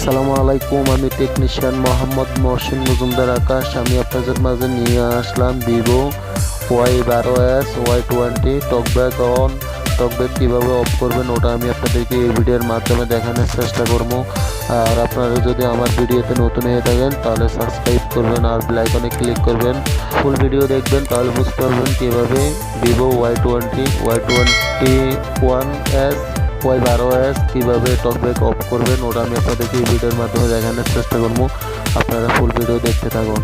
আসসালামু আলাইকুম, আমি টেকনিশিয়ান মোহাম্মদ মহসিন মজুমদার আকাশ। আমি আপনাদের মাঝে নিয়ে আসলাম Vivo y12s y20 talkback on talkback কীভাবে অফ করবেন ওটা আমি আপনাদেরকে এই ভিডিওর মাধ্যমে দেখানোর চেষ্টা করব। আর আপনারা যদি আমার ভিডিওতে নতুন হয়ে থাকেন তাহলে সাবস্ক্রাইব করবেন আর বেল আইকনে ক্লিক করবেন। ফুল ভিডিও দেখবেন তাহলে বুঝতে পারবেন কীভাবে ভিভো y20 y21s y12s কীভাবে টকব্যাক অফ করবেন ওটা আমি আপনাদেরকে এই ভিডিওর মাধ্যমে দেখানোর চেষ্টা করবো। আপনারা ফুল ভিডিও দেখতে থাকুন।